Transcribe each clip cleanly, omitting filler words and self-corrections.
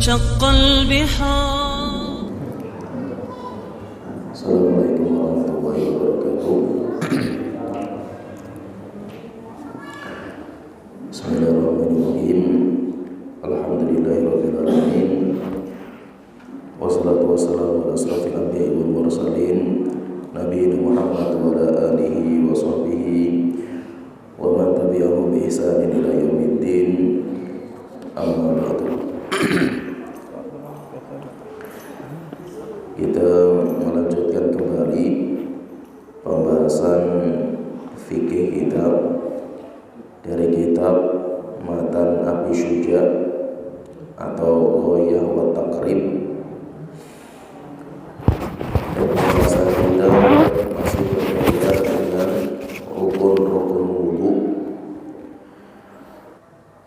وانشق البحار. Assalamualaikum warahmatullahi wabarakatuh. Bismillahirrahmanirrahim. Alhamdulillahirabbil alamin. Wassalatu wassalamu ala asrofil anbiya'i wal mursalin nabiyina Muhammad wa ala alihi wa sahbihi wa man tabi'ahum bi ihsanin ila yaumiddin. Amma ba'du. Kita melanjutkan kembali pembahasan fikih kitab dari kitab Matan Abi Syuja atau Ghayah wa Taqrib. Dan pembahasan kita masih berkaitan dengan rukun-rukun wudu.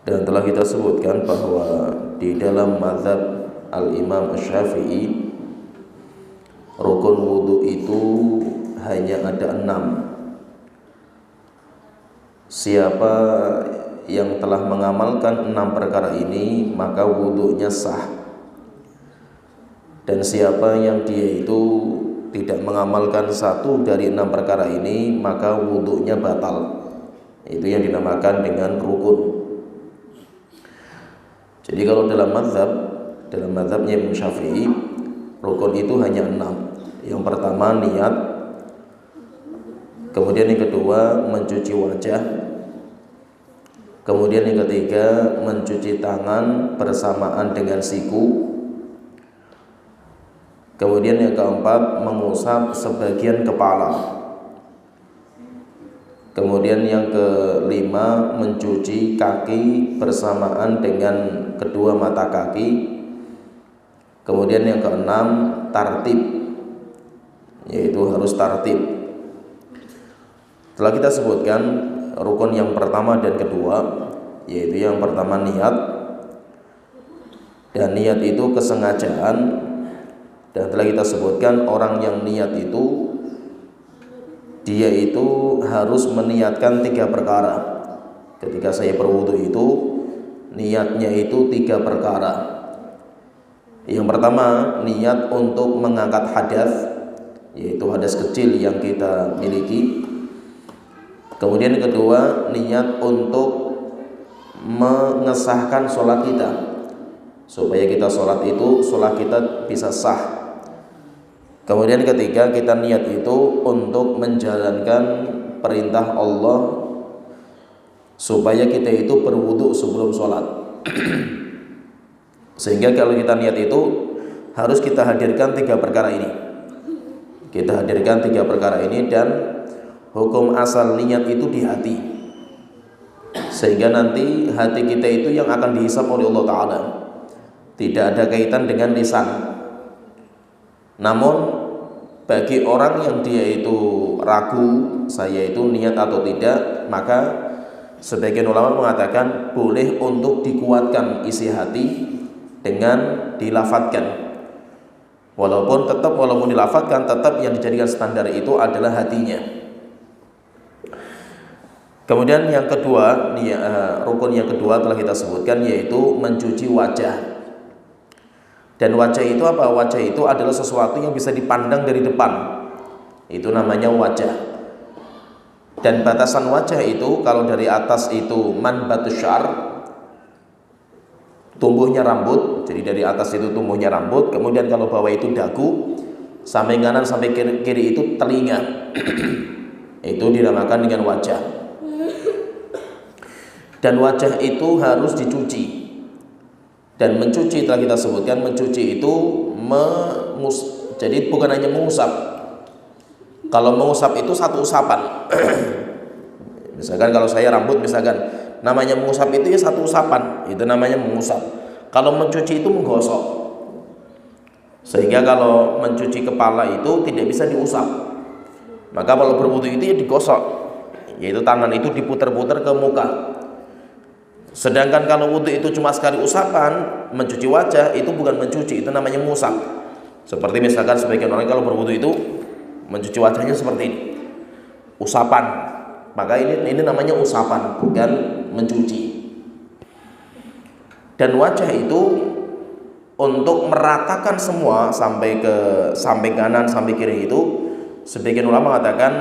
Dan telah kita sebutkan bahwa di dalam mazhab Al-Imam Asy-Syafi'i rukun wudu itu hanya ada 6. Siapa yang telah mengamalkan 6 perkara ini maka wudunya sah. Dan siapa yang dia itu tidak mengamalkan satu dari 6 perkara ini maka wudunya batal. Itu yang dinamakan dengan rukun. Jadi kalau dalam mazhabnya Imam Syafi'i, rukun itu hanya 6. Yang pertama niat, kemudian yang kedua mencuci wajah, kemudian yang ketiga mencuci tangan bersamaan dengan siku, kemudian yang keempat mengusap sebagian kepala, kemudian yang kelima mencuci kaki bersamaan dengan kedua mata kaki, kemudian yang keenam tartib, yaitu harus tartib. Telah kita sebutkan rukun yang pertama dan kedua, yaitu yang pertama niat, dan niat itu kesengajaan. Dan telah kita sebutkan orang yang niat itu dia itu harus meniatkan 3 perkara. Ketika saya berwudu itu niatnya itu 3 perkara. Yang pertama niat untuk mengangkat hadas, yaitu hadas kecil yang kita miliki. Kemudian yang kedua niat untuk mengesahkan sholat kita, supaya kita sholat itu sholat kita bisa sah. Kemudian ketiga kita niat itu untuk menjalankan perintah Allah supaya kita itu berwudu sebelum sholat. Sehingga kalau kita niat itu harus kita hadirkan 3 perkara ini. Kita hadirkan 3 perkara ini, dan hukum asal niat itu di hati. Sehingga nanti hati kita itu yang akan dihisab oleh Allah Ta'ala. Tidak ada kaitan dengan lisan. Namun bagi orang yang dia itu ragu saya itu niat atau tidak, maka sebagian ulama mengatakan boleh untuk dikuatkan isi hati dengan dilafatkan. Walaupun dilafatkan, tetap yang dijadikan standar itu adalah hatinya. Kemudian yang kedua, rukun yang kedua telah kita sebutkan, yaitu mencuci wajah. Dan wajah itu apa? Wajah itu adalah sesuatu yang bisa dipandang dari depan. Itu namanya wajah. Dan batasan wajah itu kalau dari atas itu manbatus syar, tumbuhnya rambut. Jadi dari atas itu tumbuhnya rambut. Kemudian kalau bawah itu dagu, sampai kanan sampai kiri itu telinga. Itu dinamakan dengan wajah. Dan wajah itu harus dicuci. Dan mencuci telah kita sebutkan, mencuci itu jadi bukan hanya mengusap. Kalau mengusap itu satu usapan. Misalkan kalau saya rambut, misalkan namanya mengusap itu ya satu usapan, itu namanya mengusap. Kalau mencuci itu menggosok. Sehingga kalau mencuci kepala itu tidak bisa diusap. Maka kalau berwudu itu ya digosok, yaitu tangan itu diputar-putar ke muka. Sedangkan kalau wudu itu cuma sekali usapan, mencuci wajah itu bukan mencuci, itu namanya mengusap. Seperti misalkan sebagian orang kalau berwudu itu mencuci wajahnya seperti ini, usapan. Maka ini namanya usapan, bukan mencuci. Dan wajah itu untuk meratakan semua sampai kanan sampai kiri itu, sebagian ulama mengatakan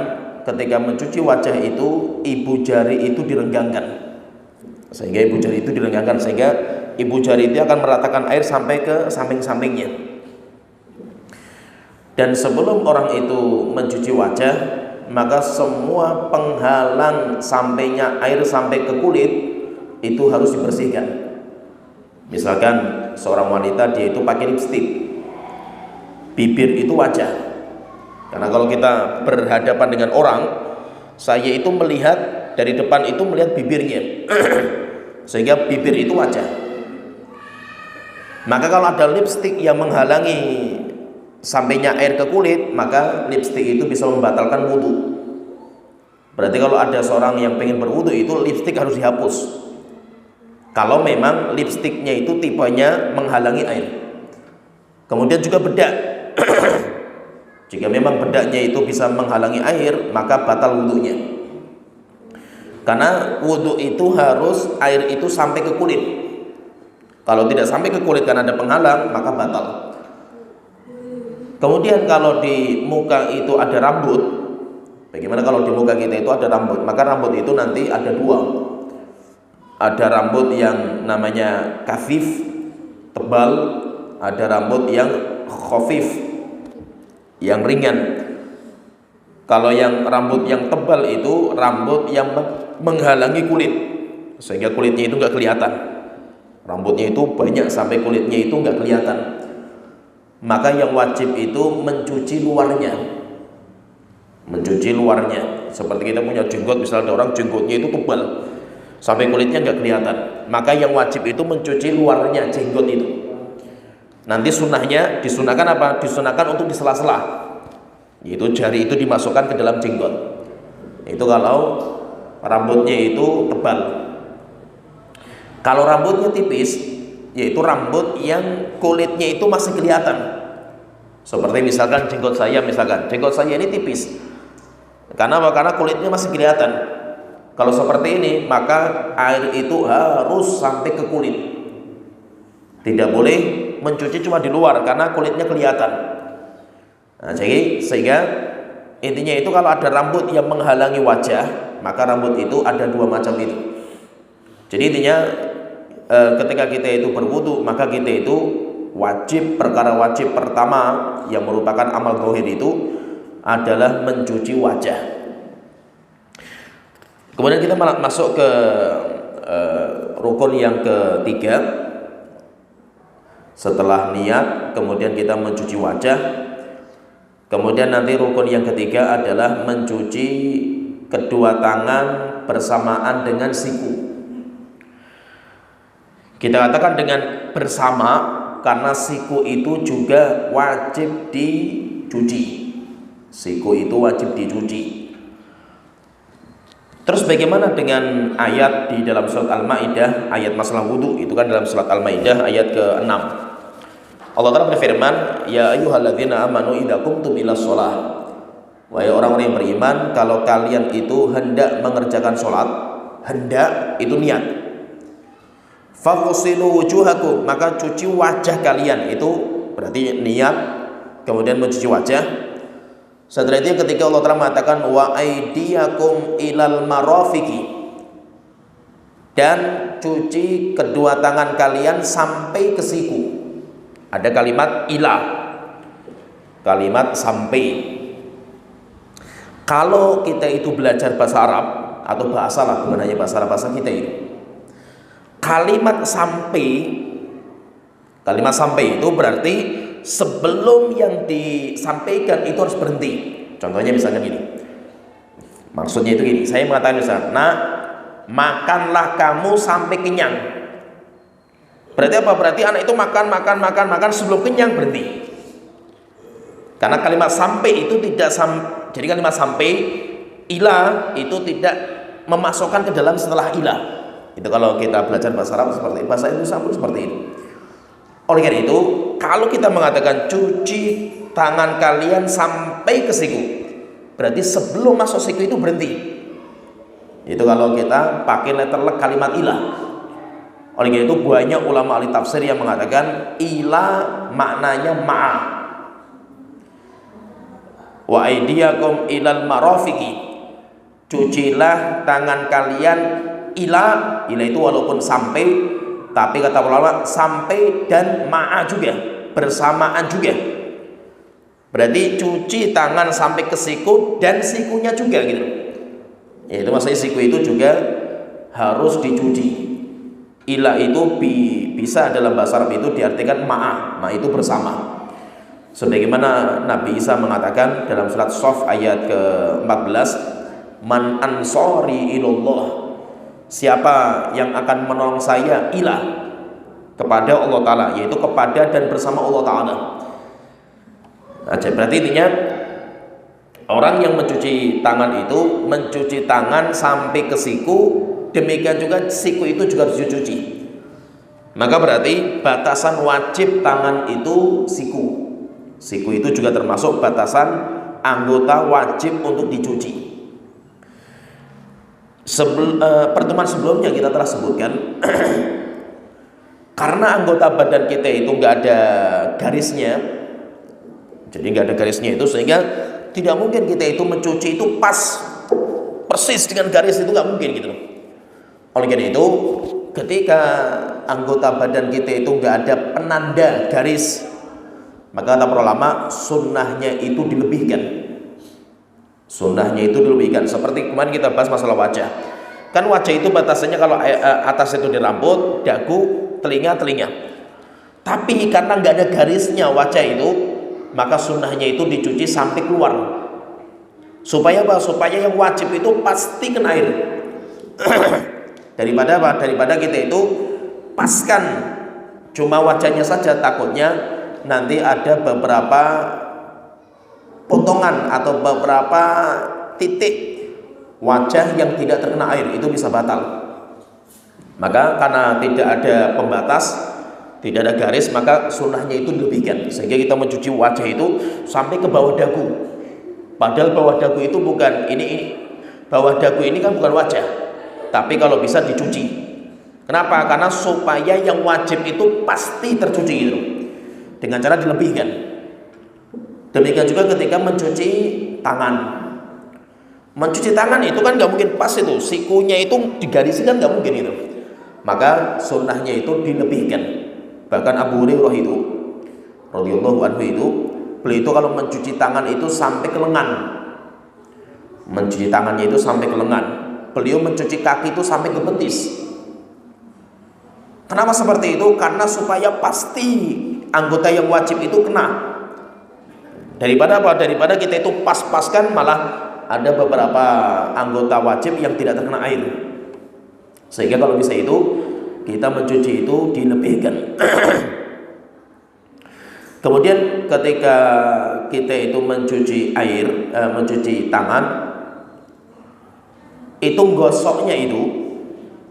ketika mencuci wajah itu ibu jari itu direnggangkan, sehingga ibu jari itu akan meratakan air sampai ke samping-sampingnya. Dan sebelum orang itu mencuci wajah, maka semua penghalang sampainya air sampai ke kulit itu harus dibersihkan. Misalkan seorang wanita dia itu pakai lipstik, bibir itu wajah. Karena kalau kita berhadapan dengan orang, saya itu melihat dari depan itu melihat bibirnya, sehingga bibir itu wajah. Maka kalau ada lipstik yang menghalangi sampainya air ke kulit, maka lipstik itu bisa membatalkan wudhu. Berarti kalau ada seorang yang pengen berwudhu itu lipstik harus dihapus. Kalau memang lipstiknya itu tipenya menghalangi air. Kemudian juga bedak. Jika memang bedaknya itu bisa menghalangi air, maka batal wudhunya. Karena wudhu itu harus air itu sampai ke kulit. Kalau tidak sampai ke kulit karena ada penghalang, maka batal. Kemudian kalau di muka itu ada rambut, bagaimana kalau di muka kita itu ada rambut? Maka rambut itu nanti ada dua. Ada rambut yang namanya kafif, tebal, ada rambut yang khafif, yang ringan. Kalau yang rambut yang tebal itu rambut yang menghalangi kulit, sehingga kulitnya itu nggak kelihatan. Rambutnya itu banyak sampai kulitnya itu nggak kelihatan. Maka yang wajib itu mencuci luarnya. Mencuci luarnya. Seperti kita punya jenggot, misalnya ada orang jenggotnya itu tebal sampai kulitnya nggak kelihatan, maka yang wajib itu mencuci luarnya jenggot itu. Nanti sunnahnya disunahkan apa? Disunahkan untuk di sela-sela, yaitu jari itu dimasukkan ke dalam jenggot. Itu kalau rambutnya itu tebal. Kalau rambutnya tipis, yaitu rambut yang kulitnya itu masih kelihatan. Seperti misalkan jenggot saya ini tipis. Karena apa? Karena kulitnya masih kelihatan. Kalau seperti ini, maka air itu harus sampai ke kulit. Tidak boleh mencuci cuma di luar karena kulitnya kelihatan. Nah, jadi sehingga intinya itu kalau ada rambut yang menghalangi wajah, maka rambut itu ada dua macam itu. Jadi intinya ketika kita itu berwudu, maka kita itu perkara wajib pertama yang merupakan amal zahir itu adalah mencuci wajah. Kemudian kita masuk ke rukun yang ketiga. Setelah niat, kemudian kita mencuci wajah. Kemudian nanti rukun yang ketiga adalah mencuci kedua tangan bersamaan dengan siku. Kita katakan dengan bersama karena siku itu juga wajib dicuci. Siku itu wajib dicuci. Terus bagaimana dengan ayat di dalam surat Al-Maidah, ayat masalah wudu itu kan dalam surat Al-Maidah ayat ke-6. Allah Ta'ala berfirman, ya ayyuhalladzina amanu idza qumtum ila shalah. Wahai orang-orang yang beriman, kalau kalian itu hendak mengerjakan sholat, hendak itu niat. Faghsilu wujuhakum, maka cuci wajah kalian, itu berarti niat kemudian mencuci wajah. Setelah itu ketika Allah Ta'ala mengatakan wa aydiyakum ilal marafiqi, dan cuci kedua tangan kalian sampai ke siku. Ada kalimat ila, kalimat sampai. Kalau kita itu belajar bahasa Arab atau bahasa lah, bukan hanya bahasa Arab, bahasa kita itu, kalimat sampai itu berarti sebelum yang disampaikan itu harus berhenti. Contohnya misalnya gini, maksudnya itu gini, saya mengatakan misalnya, nah makanlah kamu sampai kenyang. Berarti apa? Berarti anak itu makan sebelum kenyang berhenti. Karena kalimat sampai itu tidak jadi kalimat sampai ila itu tidak memasukkan ke dalam setelah ila. Itu kalau kita belajar bahasa Arab seperti bahasa Indonesia pun seperti itu. Oleh karena itu, kalau kita mengatakan cuci tangan kalian sampai ke siku, berarti sebelum masuk siku itu berhenti. Itu kalau kita pakai letterlek kalimat ilah. Oleh karena itu banyak ulama ahli tafsir yang mengatakan ila maknanya ma'a. Wa aydiyakum ilal marafiqi, cucilah tangan kalian ila itu walaupun sampai, tapi kata ulama sampai dan ma'a juga, bersamaan juga. Berarti cuci tangan sampai ke siku dan sikunya juga gitu. Ya, itu maksudnya siku itu juga harus dicuci. Ila itu bisa dalam bahasa Arab itu diartikan ma'a, itu bersama. Sebagaimana Nabi Isa mengatakan dalam surat Shaf ayat ke-14, man ansori ilallah, siapa yang akan menolong saya ila, kepada Allah Ta'ala, yaitu kepada dan bersama Allah Ta'ala. Nah, berarti intinya orang yang mencuci tangan itu mencuci tangan sampai ke siku, demikian juga siku itu juga harus dicuci. Maka berarti batasan wajib tangan itu siku. Siku itu juga termasuk batasan anggota wajib untuk dicuci. Pertemuan sebelumnya kita telah sebutkan karena anggota badan kita itu nggak ada garisnya, jadi nggak ada garisnya itu, sehingga tidak mungkin kita itu mencuci itu pas persis dengan garis, itu nggak mungkin gitu. Oleh karena itu, ketika anggota badan kita itu nggak ada penanda garis, maka kata para ulama sunnahnya itu dilebihkan. Sunnahnya itu dilebihkan. Seperti kemarin kita bahas masalah wajah. Kan wajah itu batasannya kalau atas itu di rambut, dagu, telinga. Tapi karena nggak ada garisnya wajah itu, maka sunnahnya itu dicuci sampai keluar. Supaya apa? Supaya yang wajib itu pasti kena air. Daripada apa? Daripada kita itu paskan cuma wajahnya saja, takutnya nanti ada beberapa potongan atau beberapa titik wajah yang tidak terkena air, itu bisa batal. Maka karena tidak ada pembatas, tidak ada garis, maka sunnahnya itu dilebihkan, sehingga kita mencuci wajah itu sampai ke bawah dagu. Padahal bawah dagu itu bukan ini bawah dagu ini kan bukan wajah, tapi kalau bisa dicuci. Kenapa? Karena supaya yang wajib itu pasti tercuci gitu, dengan cara dilebihkan. Demikian juga ketika mencuci tangan. Mencuci tangan itu kan nggak mungkin pas itu, sikunya itu digarisi kan nggak mungkin itu. Maka sunnahnya itu dilebihkan. Bahkan Abu Hurairah itu radhiyallahu anhu itu, beliau itu kalau mencuci tangan itu sampai ke lengan. Mencuci tangannya itu sampai ke lengan. Beliau mencuci kaki itu sampai ke betis. Kenapa seperti itu? Karena supaya pasti anggota yang wajib itu kena. Daripada apa? Daripada kita itu pas-paskan malah ada beberapa anggota wajib yang tidak terkena air. Sehingga kalau bisa itu kita mencuci itu dilebihkan. Kemudian ketika kita itu mencuci air, mencuci tangan, itu gosoknya itu,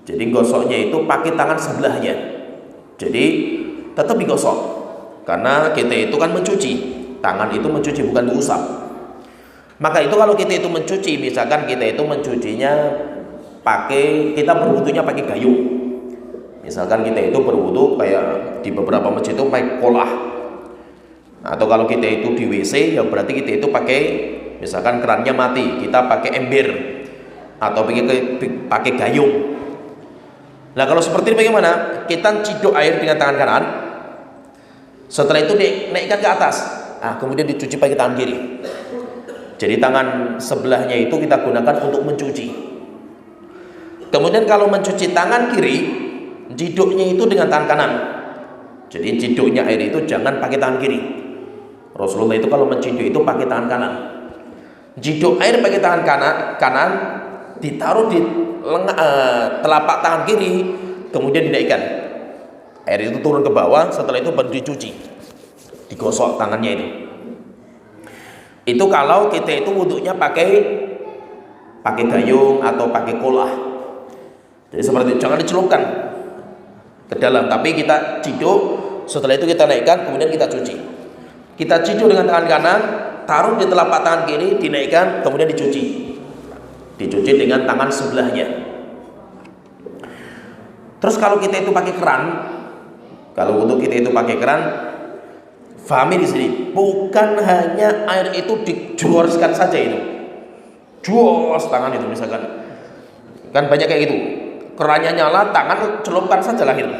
jadi gosoknya itu pakai tangan sebelahnya. Jadi tetap digosok, karena kita itu kan mencuci, tangan itu mencuci bukan diusap. Maka itu kalau kita itu mencuci, misalkan kita itu mencucinya pakai, kita berwudunya pakai gayung. Misalkan kita itu berwudu kayak di beberapa masjid itu pakai kolah. Atau kalau kita itu di WC, ya berarti kita itu pakai, misalkan kerannya mati, kita pakai ember atau pakai gayung. Nah kalau seperti ini bagaimana? Kita ciduk air dengan tangan kanan, setelah itu dinaikkan ke atas, nah kemudian dicuci pakai tangan kiri. Jadi tangan sebelahnya itu kita gunakan untuk mencuci. Kemudian kalau mencuci tangan kiri, ciduknya itu dengan tangan kanan. Jadi ciduknya air itu jangan pakai tangan kiri. Rasulullah itu kalau menciduk itu pakai tangan kanan. Ciduk air pakai tangan kanan, ditaruh di telapak tangan kiri, kemudian dinaikkan. Air itu turun ke bawah, setelah itu baru dicuci, digosok tangannya itu. Itu kalau kita itu wudhunya pakai gayung atau pakai kolah. Jadi seperti itu, jangan dicelupkan ke dalam, tapi kita ciduk, setelah itu kita naikkan, kemudian kita cuci. Kita ciduk dengan tangan kanan, taruh di telapak tangan kiri, dinaikkan, kemudian dicuci dengan tangan sebelahnya. Terus kalau kita itu pakai keran, kalau wudhu kita itu pakai keran, fahami di sini, bukan hanya air itu dijorskan saja itu, jos tangan itu misalkan, kan banyak kayak gitu, kerannya nyala, tangan celupkan saja lah gitu,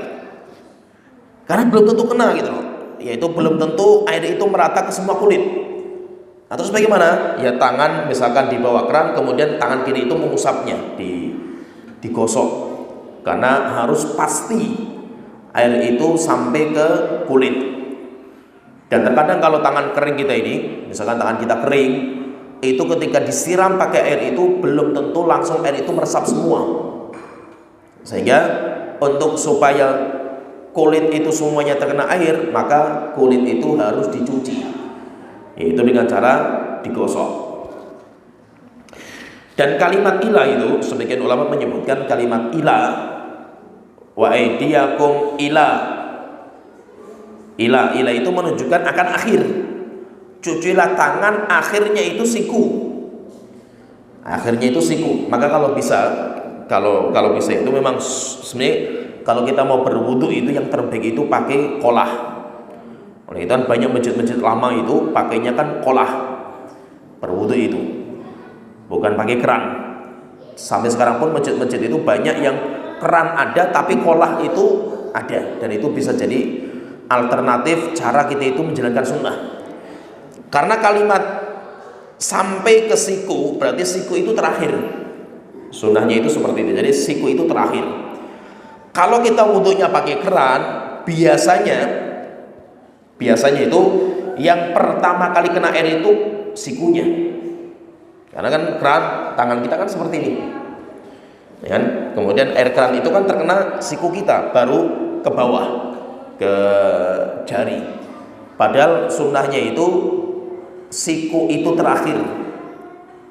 karena belum tentu kena gitu loh, yaitu belum tentu air itu merata ke semua kulit. Nah, terus bagaimana? Ya tangan misalkan di bawah keran, kemudian tangan kiri itu mengusapnya, digosok, karena harus pasti air itu sampai ke kulit. Dan terkadang kalau tangan kering kita ini, misalkan tangan kita kering, itu ketika disiram pakai air itu belum tentu langsung air itu meresap semua. Sehingga untuk supaya kulit itu semuanya terkena air, maka kulit itu harus dicuci, yaitu dengan cara digosok. Dan kalimat ila itu, sebagian ulama menyebutkan kalimat ila, wa aidiyakum ila itu menunjukkan akan akhir. Cucilah tangan, akhirnya itu siku. Akhirnya itu siku. Maka kalau bisa itu memang sebenarnya kalau kita mau berwudu itu yang terbaik itu pakai kolah. Oleh itu kan banyak masjid-masjid lama itu pakainya kan kolah berwudu itu, bukan pakai keran. Sampai sekarang pun masjid-masjid itu banyak yang keran ada tapi kolah itu ada, dan itu bisa jadi alternatif cara kita itu menjalankan sunnah. Karena kalimat sampai ke siku berarti siku itu terakhir. Sunnahnya itu seperti itu. Jadi siku itu terakhir. Kalau kita wudhunya pakai keran, biasanya itu yang pertama kali kena air itu sikunya. Karena kan keran tangan kita kan seperti ini. Ya kan? Kemudian air keran itu kan terkena siku kita, baru ke bawah ke jari. Padahal sunnahnya itu siku itu terakhir.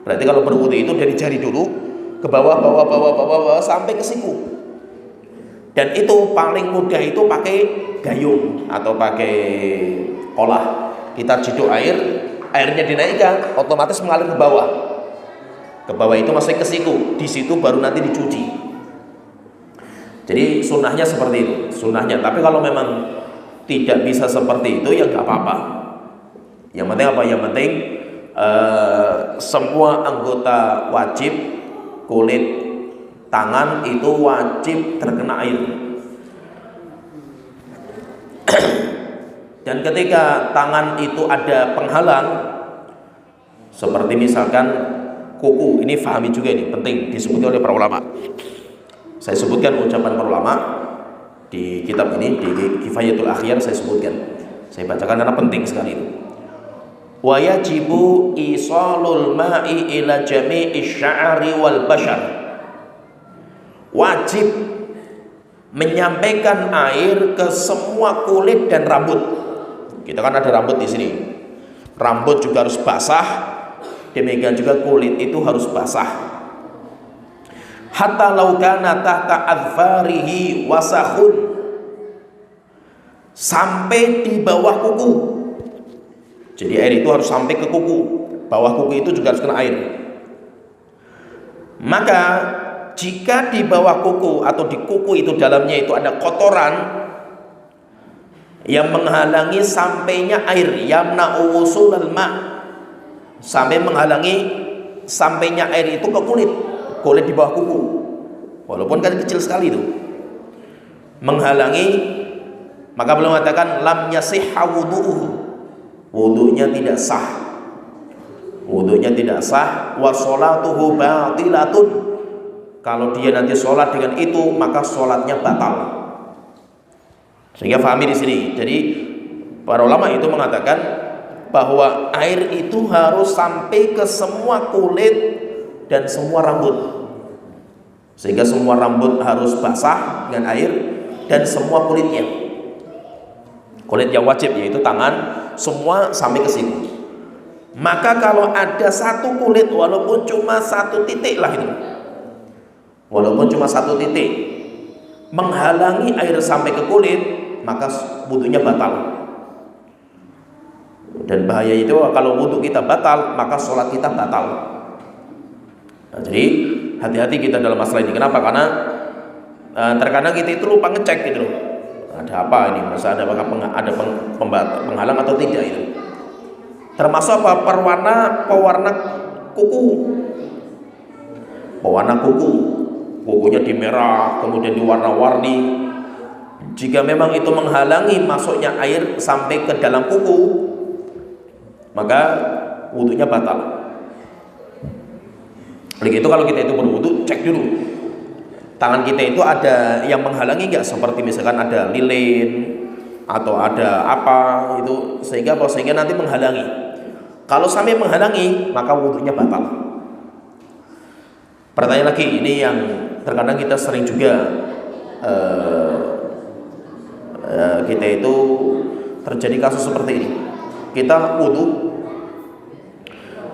Berarti kalau berwudu itu dari jari dulu ke bawah sampai ke siku. Dan itu paling mudah itu pakai gayung atau pakai kolah. Kita ciduk air, airnya dinaikkan, otomatis mengalir ke bawah. Ke bawah itu masih ke siku. Di situ baru nanti dicuci. Jadi sunnahnya seperti itu, sunnahnya. Tapi kalau memang tidak bisa seperti itu ya nggak apa-apa. Yang penting apa? Yang penting semua anggota wajib, kulit tangan itu wajib terkena air. Dan ketika tangan itu ada penghalang, seperti misalkan kuku, ini fahami juga, ini penting disebutkan oleh para ulama. Saya sebutkan ucapan para ulama di kitab ini, di Kifayatul Akhyar saya sebutkan. Saya bacakan karena penting sekali itu. Wa yajibu isalul ma'i ila jami'i sya'ri wal bashar. Wajib menyampaikan air ke semua kulit dan rambut. Kita kan ada rambut di sini. Rambut juga harus basah. Demikian juga kulit itu harus basah. Hatta law kana tahta adfarihi wasakhun, sampai di bawah kuku. Jadi air itu harus sampai ke kuku. Bawah kuku itu juga harus kena air. Maka jika di bawah kuku atau di kuku itu dalamnya itu ada kotoran yang menghalangi sampainya air, yamna'u wusulal ma', sampai menghalangi sampainya air itu ke kulit di bawah kuku, walaupun kan kecil sekali itu, menghalangi, maka belum mengatakan lam yasihha wudu'uhu, wudu'nya tidak sah, wudu'nya tidak sah, wa sholatuhu batilatun, kalau dia nanti sholat dengan itu maka sholatnya batal. Sehingga fahami di sini. Jadi para ulama itu mengatakan bahwa air itu harus sampai ke semua kulit dan semua rambut, sehingga semua rambut harus basah dengan air dan semua kulitnya, kulit yang wajib yaitu tangan, semua sampai ke sini. Maka kalau ada satu kulit walaupun cuma satu titik lah itu, walaupun cuma satu titik menghalangi air sampai ke kulit, maka wudunya batal. Dan bahaya itu kalau wudu kita batal, maka sholat kita batal. Nah, jadi hati-hati kita dalam masalah ini. Kenapa? Karena terkadang kita itu lupa ngecek gitu loh. Ada apa ini? Masa ada penghalang atau tidak itu? Termasuk apa? Pewarna kuku. Pewarna kuku. Kukunya dimerah, kemudian diwarna-warni. Jika memang itu menghalangi masuknya air sampai ke dalam kuku, maka wudunya batal. Begitu kalau kita itu berwudu, cek dulu tangan kita itu ada yang menghalangi enggak, seperti misalkan ada lilin atau ada apa itu, sehingga nanti menghalangi. Kalau sampai menghalangi, maka wudunya batal. Pertanyaan lagi, ini yang terkadang kita sering juga kita itu terjadi kasus seperti ini. Kita wudu,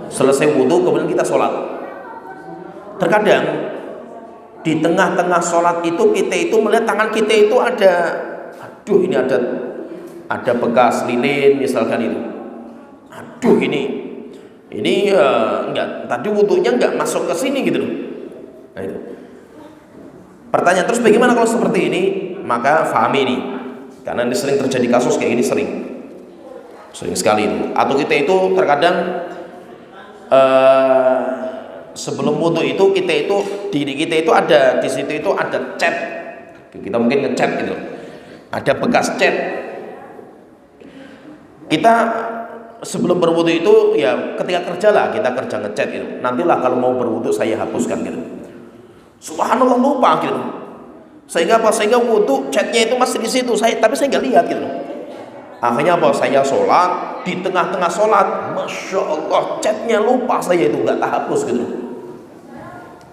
selesai wudu kemudian kita sholat. Terkadang di tengah-tengah sholat itu kita itu melihat tangan kita itu ada, aduh ini ada bekas lilin misalkan itu. Aduh ini enggak, tadi wudunya enggak masuk ke sini gitu loh. Nah itu. Pertanyaan terus, bagaimana kalau seperti ini? Maka fahami ini, karena ini sering terjadi kasus kayak ini, sering sekali itu. Atau kita itu terkadang sebelum wudu itu diri kita itu ada di situ itu ada cat, kita mungkin ngecat gitu, ada bekas cat. Kita sebelum berwudu itu ya ketika kerja lah, kita kerja ngecat gitu. Nantilah kalau mau berwudu saya hapuskan gitu. Subhanallah, lupa gitu. Sehingga wudu catnya itu masih di situ, tapi saya nggak lihat gitu. Akhirnya saya sholat, di tengah-tengah sholat, masya Allah, catnya lupa saya itu nggak terhapus gitu.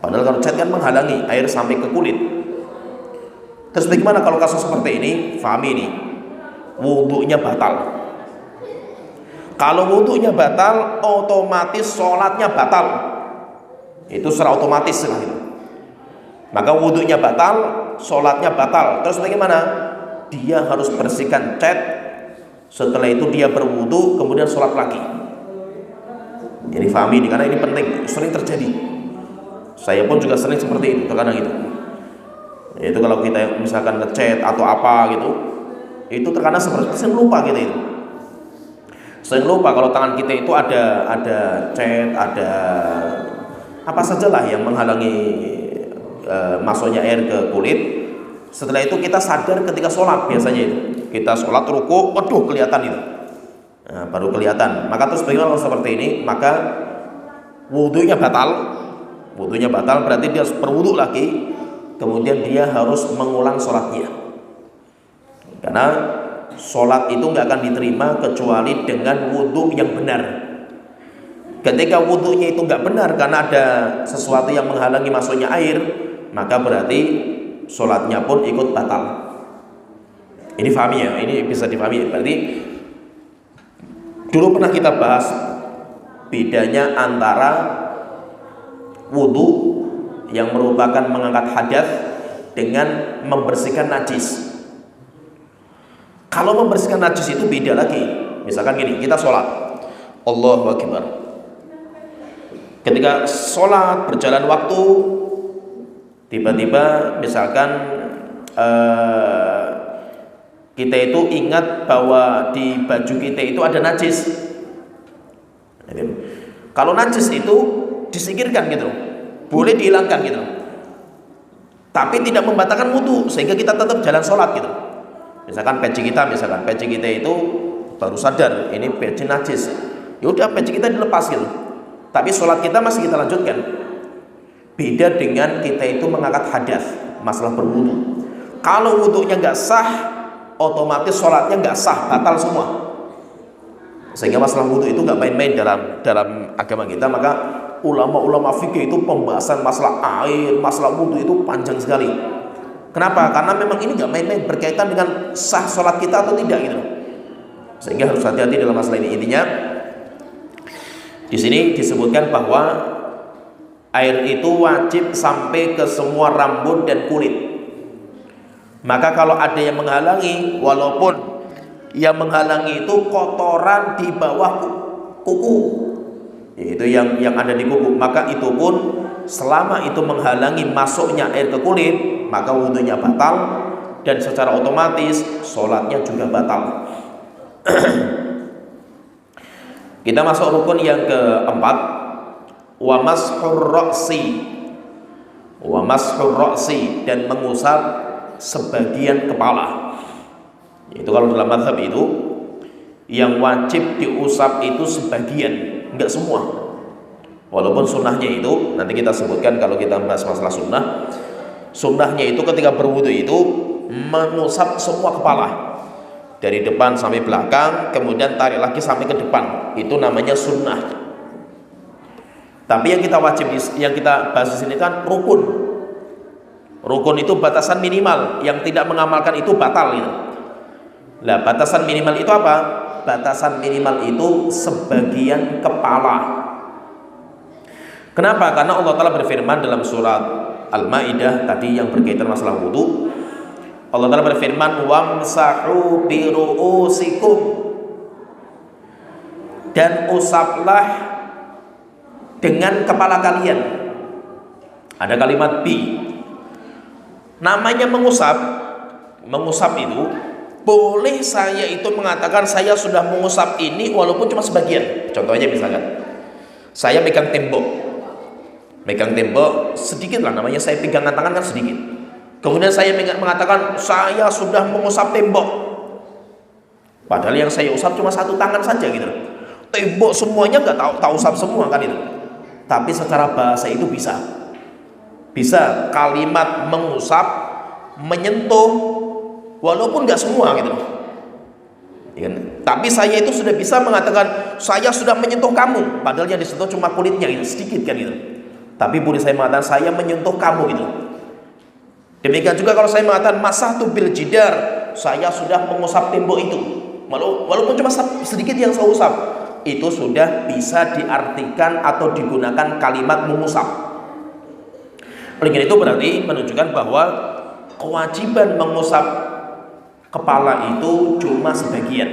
Padahal kalau cat kan menghalangi air sampai ke kulit. Terus bagaimana kalau kasus seperti ini? Fahami ini, wudunya batal. Kalau wudunya batal, otomatis sholatnya batal. Itu secara otomatis lah gitu. Maka wudunya batal, sholatnya batal. Terus bagaimana? Dia harus bersihkan cat. Setelah itu dia berwudu, kemudian sholat lagi. Jadi fahami ini, karena ini penting, sering terjadi. Saya pun juga sering seperti itu, terkadang itu. Itu kalau kita misalkan ngecat atau apa gitu, itu terkadang seperti sering lupa gitu itu. Sering lupa kalau tangan kita itu ada cat, ada apa sajalah yang menghalangi masuknya air ke kulit. Setelah itu kita sadar ketika sholat, biasanya itu kita sholat ruku, waduh kelihatan itu, nah, baru kelihatan. Maka terus bagaimana seperti ini? Maka wudunya batal. Wudunya batal berarti dia harus berwudu lagi, kemudian dia harus mengulang sholatnya, karena sholat itu nggak akan diterima kecuali dengan wudu yang benar. Ketika wudunya itu nggak benar karena ada sesuatu yang menghalangi masuknya air, maka berarti sholatnya pun ikut batal. Ini fahami ya, ini bisa difahami. Berarti dulu pernah kita bahas bedanya antara wudu yang merupakan mengangkat hadas dengan membersihkan najis. Kalau membersihkan najis itu beda lagi. Misalkan gini, kita sholat, Allahu Akbar. Ketika sholat berjalan waktu, tiba-tiba misalkan kita itu ingat bahwa di baju kita itu ada najis. Kalau najis itu disingkirkan gitu, boleh dihilangkan gitu, tapi tidak membatalkan wudu, sehingga kita tetap jalan sholat gitu. Misalkan peci kita itu baru sadar ini peci najis, ya udah peci kita dilepas gitu, tapi sholat kita masih kita lanjutkan. Beda dengan kita itu mengangkat hadas, masalah berwudu. Kalau wudunya nggak sah, otomatis sholatnya nggak sah, batal semua. Sehingga masalah wudu itu nggak main-main dalam agama kita. Maka ulama-ulama fikih itu pembahasan masalah air, masalah wudu itu panjang sekali. Kenapa? Karena memang ini nggak main-main, berkaitan dengan sah sholat kita atau tidak gitu. Sehingga harus hati-hati dalam masalah ini. Intinya di sini disebutkan bahwa air itu wajib sampai ke semua rambut dan kulit. Maka kalau ada yang menghalangi, walaupun yang menghalangi itu kotoran di bawah kuku, yaitu yang ada di kuku, maka itu pun selama itu menghalangi masuknya air ke kulit, maka wudhunya batal dan secara otomatis sholatnya juga batal. Kita masuk rukun yang keempat, wa mashur ra'si, dan mengusap sebagian kepala. Itu kalau dalam mazhab itu yang wajib diusap itu sebagian, enggak semua. Walaupun sunnahnya itu nanti kita sebutkan kalau kita bahas masalah sunnah. Sunnahnya itu ketika berwudu itu mengusap semua kepala dari depan sampai belakang, kemudian tarik lagi sampai ke depan. Itu namanya sunnah. Tapi yang kita bahas di sini kan rukun. Rukun itu batasan minimal, yang tidak mengamalkan itu batal gitu. Nah, batasan minimal itu apa? Batasan minimal itu sebagian kepala. Kenapa? Karena Allah Ta'ala berfirman dalam surat Al-Maidah tadi yang berkaitan masalah wudu. Allah Ta'ala berfirman, wamsahu biru'usikum, dan usaplah dengan kepala kalian. Ada kalimat bi. Namanya mengusap itu boleh saya itu mengatakan saya sudah mengusap ini walaupun cuma sebagian. Contohnya misalkan saya megang tembok sedikit lah, namanya saya pegangan tangan kan sedikit. Kemudian saya mengatakan saya sudah mengusap tembok, padahal yang saya usap cuma satu tangan saja gitu. Tembok semuanya nggak tahu usap semua kan itu. Tapi secara bahasa itu bisa kalimat mengusap, menyentuh, walaupun nggak semua gitu. Ya, tapi saya itu sudah bisa mengatakan saya sudah menyentuh kamu, padahal yang disentuh cuma kulitnya gitu, sedikit kan gitu. Tapi boleh saya mengatakan saya menyentuh kamu gitu. Demikian juga kalau saya mengatakan masahtu bil jidar, saya sudah mengusap tembok itu, walaupun cuma sedikit yang saya usap, itu sudah bisa diartikan atau digunakan kalimat mengusap. Oleh karena itu berarti menunjukkan bahwa kewajiban mengusap kepala itu cuma sebagian,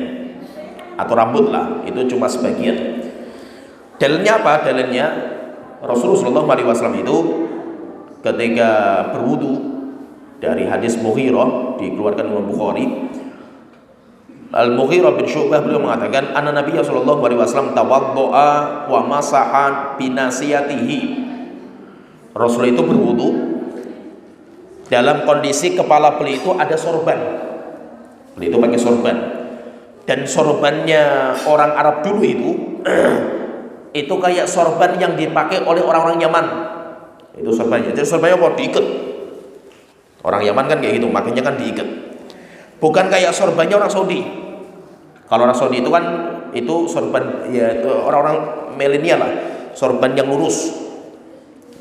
atau rambut lah, itu cuma sebagian. Dalilnya apa? Dalilnya Rasulullah SAW itu ketika berwudu, dari hadis Mughirah dikeluarkan Imam Bukhari, Al-Mughirah bin Syu'bah beliau mengatakan anna Nabiya sallallahu alaihi wasallam tawaddo'a wa masaha binasiyatihi. Rasul itu berwudu dalam kondisi kepala beliau itu ada sorban. Beliau itu pakai sorban, dan sorbannya orang Arab dulu itu kayak sorban yang dipakai oleh orang-orang Yaman. Itu sorbannya. Jadi sorbannya mau diikat. Orang Yaman kan kayak gitu, makanya kan diikat. Bukan kayak sorbannya orang Saudi. Kalau orang Saudi itu kan itu sorban ya orang-orang milenial lah, sorban yang lurus.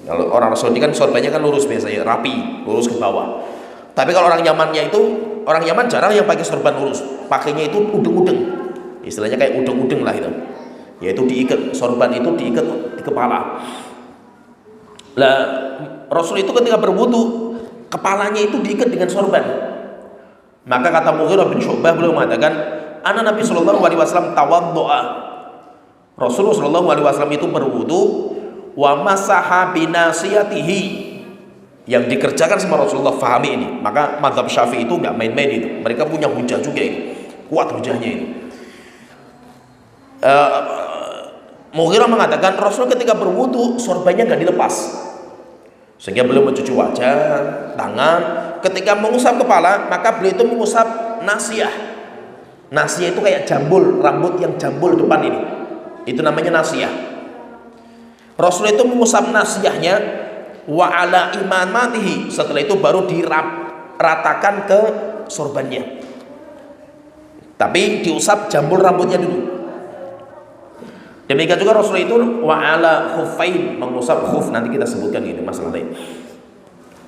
Kalau orang Saudi kan sorbannya kan lurus biasanya, rapi, lurus ke bawah. Tapi kalau orang Yamannya itu, orang Yaman jarang yang pakai sorban lurus, pakainya itu udeng-udeng. Istilahnya kayak udeng-udeng lah itu. Yaitu diikat, sorban itu diikat di kepala. Lah Rasul itu ketika berwudu, kepalanya itu diikat dengan sorban. Maka kata Mughirah bin Syu'bah beliau mengatakan, "Ana Nabi sallallahu alaihi wasallam tawaddo'a." Rasulullah sallallahu alaihi wasallam itu berwudu wa masaha binasiyatihi. Yang dikerjakan sama Rasulullah, fahami ini. Maka mazhab Syafi'i itu enggak main-main itu. Mereka punya hujah juga itu. Kuat hujahnya itu. Mughirah mengatakan Rasul ketika berwudu sorbannya enggak dilepas. Sehingga beliau mencuci wajah, tangan. Ketika mengusap kepala, maka beliau itu mengusap nasiyah. Nasiyah itu kayak jambul, rambut yang jambul depan ini. Itu namanya nasiyah. Rasul itu mengusap nasiyahnya wa ala imamatihi. Setelah itu baru diratakan ke sorbannya. Tapi diusap jambul rambutnya dulu. Demikian juga Rasul itu wa ala khuffain, mengusap khuf, nanti kita sebutkan ini masalah lain.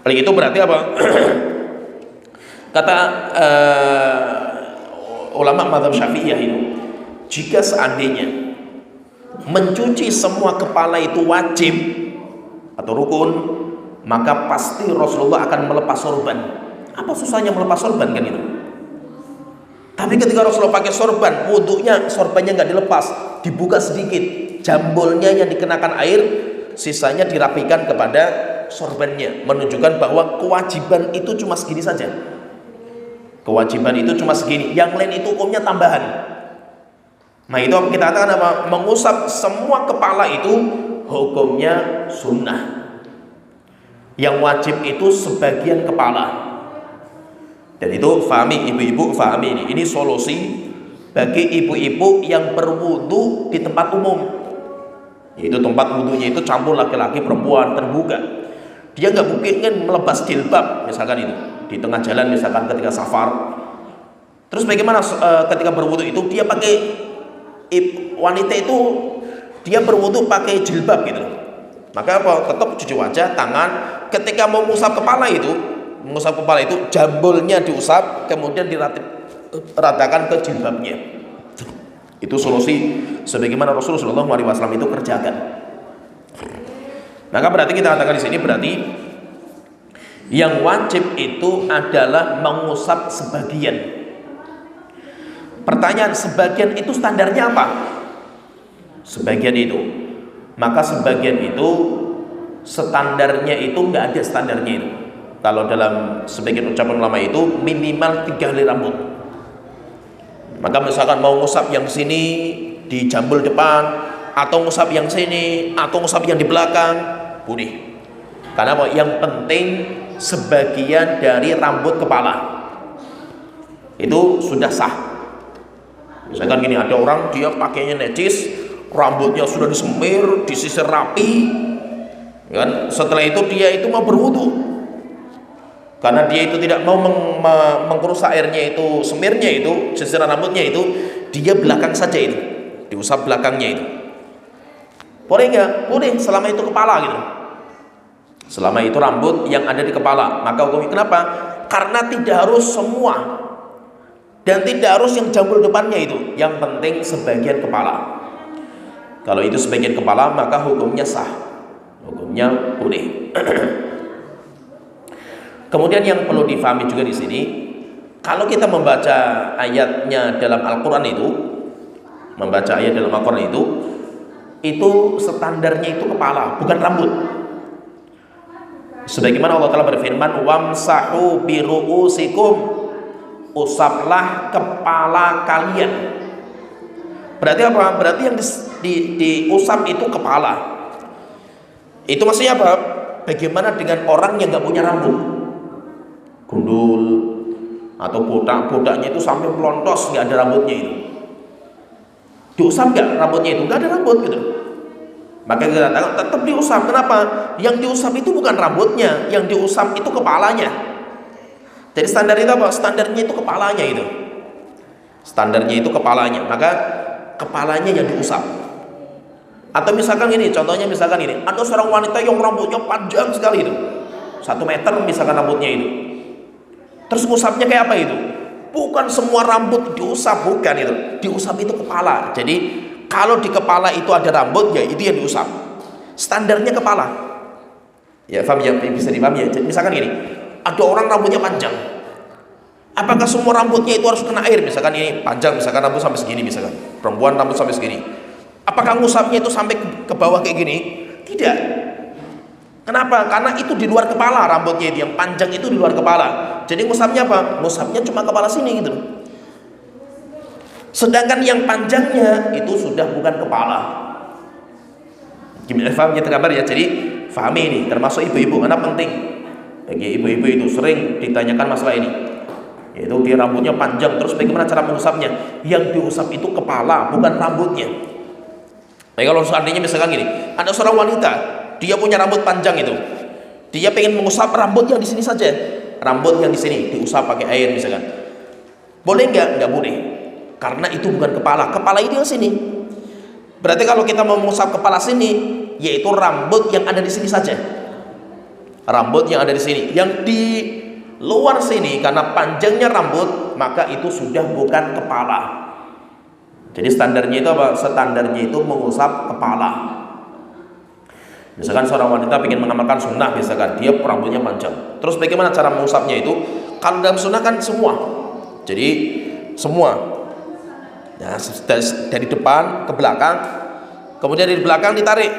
Oleh itu berarti apa? Kata ulama mazhab Syafi'iyah itu, jika seandainya mencuci semua kepala itu wajib atau rukun, maka pasti Rasulullah akan melepas sorban. Apa susahnya melepas sorban kan itu? Tapi ketika Rasulullah pakai sorban, wudunya sorbannya nggak dilepas, dibuka sedikit, jambulnya yang dikenakan air, sisanya dirapikan kepada sorbannya, menunjukkan bahwa kewajiban itu cuma segini saja. Kewajiban itu cuma segini, yang lain itu hukumnya tambahan. Nah itu kita katakan apa? Mengusap semua kepala itu hukumnya sunnah. Yang wajib itu sebagian kepala. Dan itu fahami ibu-ibu, fahami ini. Ini solusi bagi ibu-ibu yang berwudu di tempat umum. Yaitu tempat wudunya itu campur laki-laki perempuan terbuka. Dia nggak mungkin kan melepas jilbab misalkan itu di tengah jalan, misalkan ketika safar. Terus bagaimana ketika berwudu itu dia pakai wanita itu dia berwudu pakai jilbab gitu. Maka apa? Tetap cuci wajah, tangan. Ketika mau mengusap kepala itu jambulnya diusap, kemudian diratakan ke jilbabnya. Itu solusi sebagaimana Rasulullah SAW itu kerjakan. Maka berarti kita katakan di sini berarti yang wajib itu adalah mengusap sebagian. Pertanyaan, sebagian itu standarnya apa? Sebagian itu. Maka sebagian itu standarnya itu nggak ada standarnya itu. Kalau dalam sebagian ucapan ulama itu minimal 3 helai rambut. Maka misalkan mau ngusap yang sini di jambul depan, atau ngusap yang sini, atau ngusap yang di belakang, boleh. Karena apa? Yang penting sebagian dari rambut kepala itu sudah sah. Misalkan gini, ada orang dia pakainya necis, rambutnya sudah disemir, disisir rapi, kan? Setelah itu dia itu mau berwudu, karena dia itu tidak mau mengurus airnya itu, semirnya itu, sisiran rambutnya itu, dia belakang saja itu, diusap belakangnya itu. Boleh nggak? Boleh, selama itu kepala gitu. Selama itu rambut yang ada di kepala, maka hukumnya kenapa? Karena tidak harus semua dan tidak harus yang jambul depannya itu, yang penting sebagian kepala. Kalau itu sebagian kepala maka hukumnya sah, hukumnya boleh. Kemudian yang perlu difahami juga di sini, kalau kita membaca ayatnya dalam Al-Quran itu standarnya itu kepala, bukan rambut. Sebagaimana Allah Ta'ala berfirman, wamsahu biru'usikum, usaplah kepala kalian. Berarti apa? Berarti yang diusap itu kepala. Itu maksudnya apa? Bagaimana dengan orang yang nggak punya rambut, gundul atau bodak-bodaknya itu sampai melontos, nggak ada rambutnya itu, diusap nggak rambutnya itu? Nggak ada rambut gitu. Maka kita katakan tetap diusap. Kenapa? Yang diusap itu bukan rambutnya, yang diusap itu kepalanya. Jadi standar itu apa? Standarnya itu kepalanya itu. Standarnya itu kepalanya. Maka kepalanya yang diusap. Atau misalkan ini, contohnya misalkan ini, ada seorang wanita yang rambutnya panjang sekali itu, 1 meter misalkan rambutnya itu. Terus ngusapnya kayak apa itu? Bukan semua rambut diusap, bukan itu. Diusap itu kepala. Jadi kalau di kepala itu ada rambut, ya itu yang diusap. Standarnya kepala. Ya, paham ya, bisa dipahami ya. Jadi misalkan gini, ada orang rambutnya panjang. Apakah semua rambutnya itu harus kena air? Misalkan ini panjang, misalkan rambut sampai segini, misalkan perempuan rambut sampai segini. Apakah ngusapnya itu sampai ke bawah kayak gini? Tidak. Kenapa? Karena itu di luar kepala rambutnya itu, yang panjang itu di luar kepala. Jadi ngusapnya apa? Ngusapnya cuma kepala sini gitu. Sedangkan yang panjangnya itu sudah bukan kepala. Gimana paham ya kabar ya? Jadi pahami ini, termasuk ibu-ibu, karena penting bagi ibu-ibu itu sering ditanyakan masalah ini. Yaitu dia rambutnya panjang, terus bagaimana cara mengusapnya? Yang diusap itu kepala, bukan rambutnya. Nah, kalau seandainya misalkan gini, ada seorang wanita, dia punya rambut panjang itu, dia pengen mengusap rambut yang di sini saja, rambut yang di sini diusap pakai air misalkan, boleh nggak? Nggak boleh, karena itu bukan kepala. Kepala itu yang sini. Berarti kalau kita mau mengusap kepala sini, yaitu rambut yang ada di sini saja, rambut yang ada di sini, yang di luar sini karena panjangnya rambut, maka itu sudah bukan kepala. Jadi standarnya itu apa? Standarnya itu mengusap kepala. Misalkan seorang wanita ingin mengamalkan sunnah, misalkan dia rambutnya panjang, terus bagaimana cara mengusapnya itu? Kalau dalam sunnah kan semua, jadi semua, nah, dari depan ke belakang, kemudian dari belakang ditarik.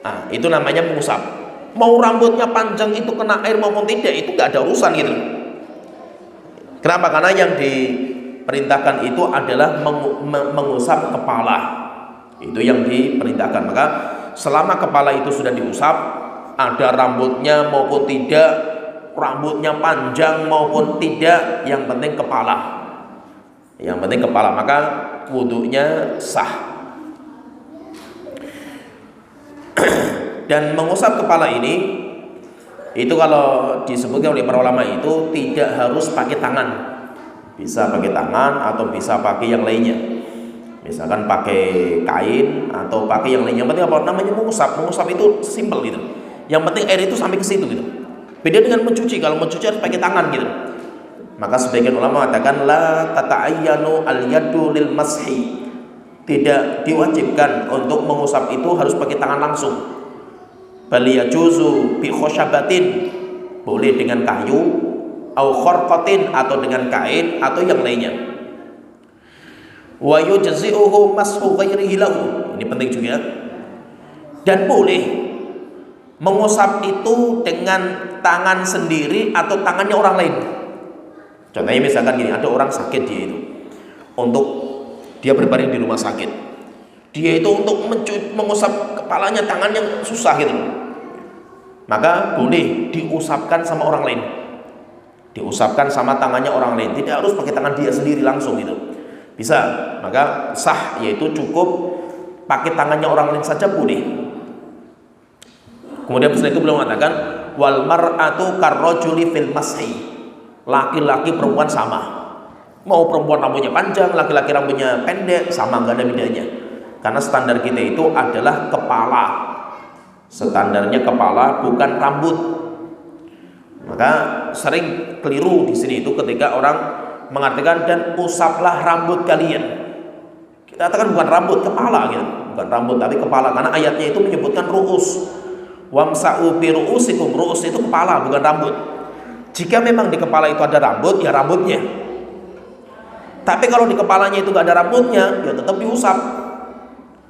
Nah, itu namanya mengusap. Mau rambutnya panjang itu kena air maupun tidak, itu nggak ada urusan gitu. Kenapa? Karena yang diperintahkan itu adalah mengusap kepala. Itu yang diperintahkan. Maka selama kepala itu sudah diusap, ada rambutnya maupun tidak, rambutnya panjang maupun tidak, yang penting kepala. Yang penting kepala, maka wudunya sah. Dan mengusap kepala ini, itu kalau disebutkan oleh para ulama itu tidak harus pakai tangan. Bisa pakai tangan atau bisa pakai yang lainnya. Misalkan pakai kain atau pakai yang lainnya. Yang penting apa? Namanya mengusap. Mengusap itu simple gitu. Yang penting air itu sampai ke situ gitu. Beda dengan mencuci. Kalau mencuci harus pakai tangan gitu. Maka sebagian ulama mengatakan la tata'ayyanu al-yadu lil mashi. Tidak diwajibkan untuk mengusap itu harus pakai tangan langsung. Bal yajuzu bi khosyabatin, boleh dengan kayu, au kharqatin atau dengan kain atau yang lainnya. Wa yujzi'uhu mashu ghairihi lahu. Ini penting juga. Dan boleh mengusap itu dengan tangan sendiri atau tangannya orang lain. Contohnya misalkan gini, ada orang sakit dia itu, untuk dia berbaring di rumah sakit, dia itu untuk mengusap kepalanya tangannya susah gitu, maka boleh diusapkan sama orang lain, diusapkan sama tangannya orang lain, tidak harus pakai tangan dia sendiri langsung gitu, bisa. Maka sah, yaitu cukup pakai tangannya orang lain saja boleh. Kemudian setelah itu beliau mengatakan wal mar'atu karrajuli fil mashi, laki-laki perempuan sama. Mau perempuan rambutnya panjang, laki-laki rambutnya pendek, sama, nggak ada bedanya. Karena standar kita itu adalah kepala. Standarnya kepala, bukan rambut. Maka sering keliru di sini itu ketika orang mengatakan dan usaplah rambut kalian. Kita katakan bukan rambut, kepala gitu. Bukan rambut tapi kepala, karena ayatnya itu menyebutkan ru'us. Wamsa'u bi ru'usikum, ru'us itu kepala, bukan rambut. Jika memang di kepala itu ada rambut, ya rambutnya. Tapi kalau di kepalanya itu gak ada rambutnya, ya tetap diusap.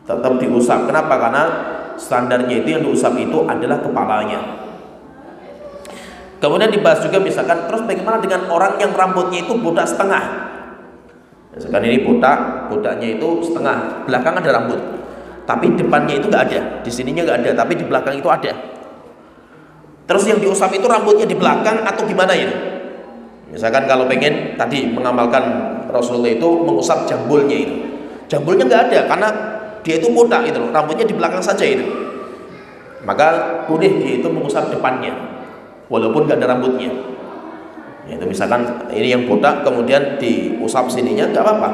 Tetap diusap. Kenapa? Karena standarnya itu yang diusap itu adalah kepalanya. Kemudian dibahas juga misalkan, terus bagaimana dengan orang yang rambutnya itu botak setengah? Misalkan ini botaknya itu setengah, belakang ada rambut, tapi depannya itu gak ada, di sininya gak ada, tapi di belakang itu ada. Terus yang diusap itu rambutnya di belakang atau gimana ya? Misalkan kalau pengen tadi mengamalkan Rasulullah itu mengusap jambulnya itu, jambulnya nggak ada karena dia itu botak itu, rambutnya di belakang saja itu. Maka boleh dia itu mengusap depannya, walaupun nggak ada rambutnya. Ya, itu misalkan ini yang botak kemudian diusap sininya nggak apa-apa,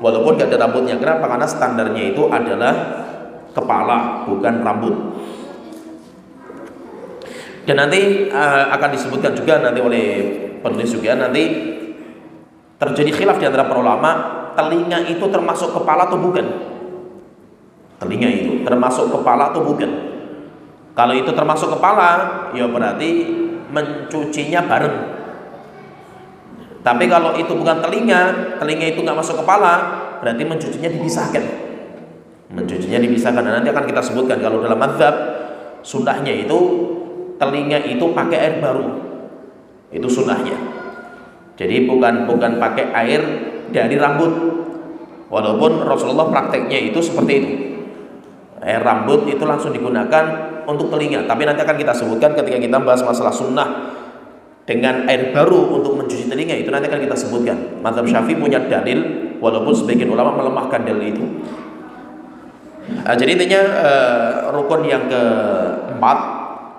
walaupun nggak ada rambutnya. Kenapa? Karena standarnya itu adalah kepala, bukan rambut. Dan nanti akan disebutkan juga nanti oleh penulis juga, nanti terjadi khilaf di antara para ulama, telinga itu termasuk kepala atau bukan? Telinga itu termasuk kepala atau bukan? Kalau itu termasuk kepala, ya berarti mencucinya bareng. Tapi kalau itu bukan telinga itu nggak masuk kepala, berarti mencucinya dipisahkan. Mencucinya dipisahkan. Dan nanti akan kita sebutkan kalau dalam mazhab sunnahnya itu telinga itu pakai air baru, itu sunnahnya. Jadi bukan pakai air dari rambut. Walaupun Rasulullah prakteknya itu seperti itu. Air rambut itu langsung digunakan untuk telinga. Tapi nanti akan kita sebutkan ketika kita bahas masalah sunnah dengan air baru untuk mencuci telinga, itu nanti akan kita sebutkan. Mazhab Syafi'i punya dalil, walaupun sebagian ulama melemahkan dalil itu. Jadi intinya rukun yang keempat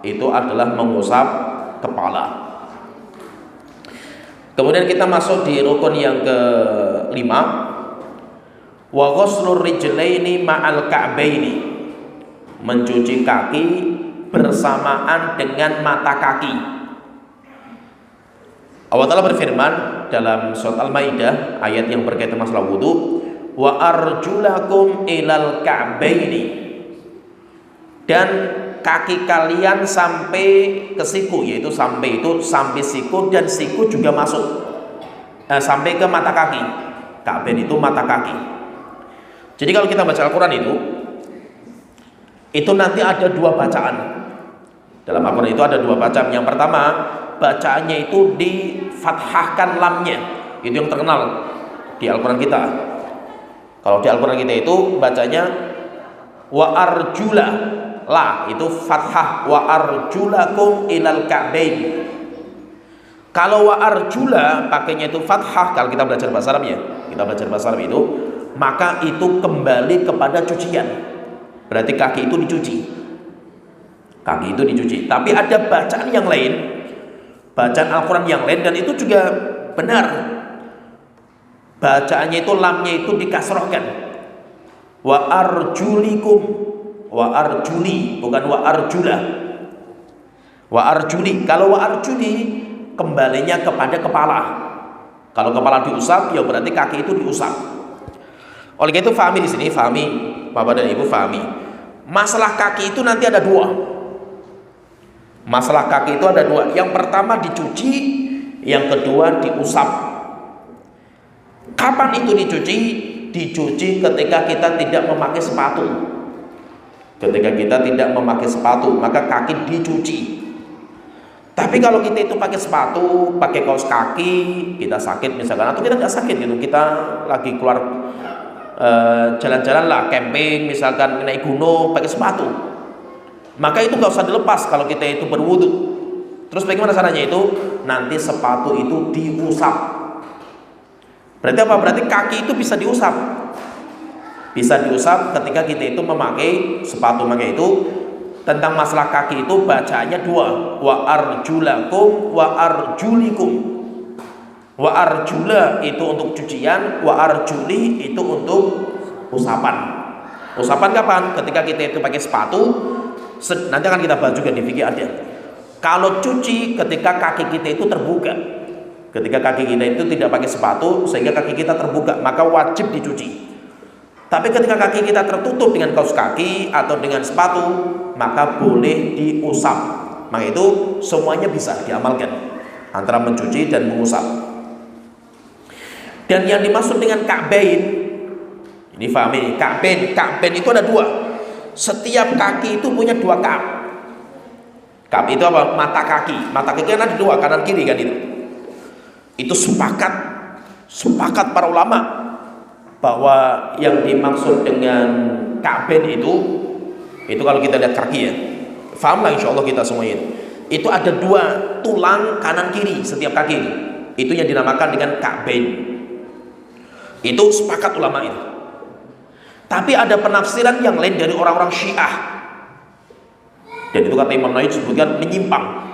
itu adalah mengusap kepala. Kemudian kita masuk di rukun yang kelima, wa ghuslur rijlaini ma'al ka'baini, mencuci kaki bersamaan dengan mata kaki. Allah Ta'ala berfirman dalam surat Al-Maidah ayat yang berkaitan masalah wudu, wa arjulakum ilal ka'baini, dan kaki kalian sampai ke siku, yaitu sampai siku, dan siku juga masuk sampai ke mata kaki. Ka'bain itu mata kaki. Jadi kalau kita baca Al-Quran itu nanti ada dua bacaan. Dalam Al-Quran itu ada dua bacaan. Yang pertama, bacaannya itu difathahkan lamnya. Itu yang terkenal di Al-Quran kita. Kalau di Al-Quran kita itu bacanya wa arjula, la itu fathah, wa arjulakum ilal ka'bain. Kalau wa arjula pakainya itu fathah, kalau kita belajar bahasa Arab ya, kita belajar bahasa Arab itu, maka itu kembali kepada cucian. Berarti kaki itu dicuci. Kaki itu dicuci. Tapi ada bacaan yang lain, bacaan Al-Quran yang lain, dan itu juga benar. Bacaannya itu lamnya itu dikasrohkan. Wa arjulikum, wa arjuli, bukan wa arjula. Wa arjuli. Kalau wa arjuli kembalinya kepada kepala. Kalau kepala diusap, ya berarti kaki itu diusap. Oleh itu fahami di sini, fahami Bapak dan Ibu, fahami. Masalah kaki itu nanti ada dua. Masalah kaki itu ada dua. Yang pertama dicuci, yang kedua diusap. Kapan itu dicuci? Dicuci ketika kita tidak memakai sepatu. Ketika kita tidak memakai sepatu, maka kaki dicuci. Tapi kalau kita itu pakai sepatu, pakai kaos kaki, kita sakit misalkan, atau kita nggak sakit gitu, kita lagi keluar jalan-jalan lah, camping misalkan, naik gunung, pakai sepatu, maka itu nggak usah dilepas kalau kita itu berwudu. Terus bagaimana caranya itu? Nanti sepatu itu diusap. Berarti apa? Berarti kaki itu bisa diusap. Bisa diusap ketika kita itu memakai sepatu. Maka itu tentang masalah kaki itu bacaannya dua, wa arjulakum wa arjulikum. Wa arjula itu untuk cucian, wa arjuli itu untuk usapan. Usapan kapan? Ketika kita itu pakai sepatu. Nanti akan kita bahas juga di fikih ada. Kalau cuci ketika kaki kita itu terbuka, ketika kaki kita itu tidak pakai sepatu sehingga kaki kita terbuka, maka wajib dicuci. Tapi ketika kaki kita tertutup dengan kaos kaki atau dengan sepatu, maka boleh diusap. Maka itu semuanya bisa diamalkan antara mencuci dan mengusap. Dan yang dimaksud dengan ka'bain, ini paham ini, ka'bain itu ada dua. Setiap kaki itu punya dua ka'b. Ka'b itu apa? Mata kaki. Mata kaki kan ada dua, kanan kiri kan itu. Itu sepakat para ulama bahwa yang dimaksud dengan ka'bain itu kalau kita lihat kaki ya, paham lah insya Allah kita semuanya itu ada dua tulang kanan kiri setiap kaki itu yang dinamakan dengan ka'bain. Itu sepakat ulama itu. Tapi ada penafsiran yang lain dari orang-orang Syiah, dan itu kata Imam Nawawi disebutkan menyimpang.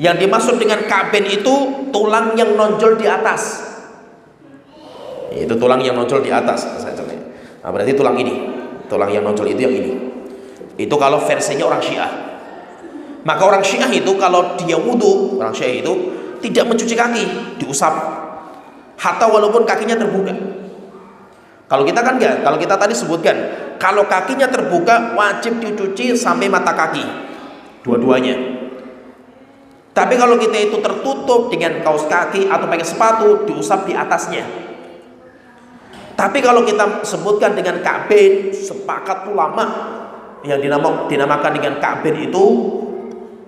Yang dimaksud dengan ka'bain itu tulang yang nonjol di atas. Itu tulang yang nonjol di atas. Nah, berarti tulang ini, tulang yang nonjol itu yang ini. Itu kalau versinya orang Syiah. Maka orang Syiah itu kalau dia wudu, orang Syiah itu tidak mencuci kaki, diusap. Hatta walaupun kakinya terbuka. Kalau kita kan enggak. Kalau kita tadi sebutkan, kalau kakinya terbuka wajib dicuci sampai mata kaki, dua-duanya. Tapi kalau kita itu tertutup dengan kaos kaki atau pakai sepatu, diusap di atasnya. Tapi kalau kita sebutkan dengan ka'bain, sepakat ulama yang dinamakan dengan ka'bain itu,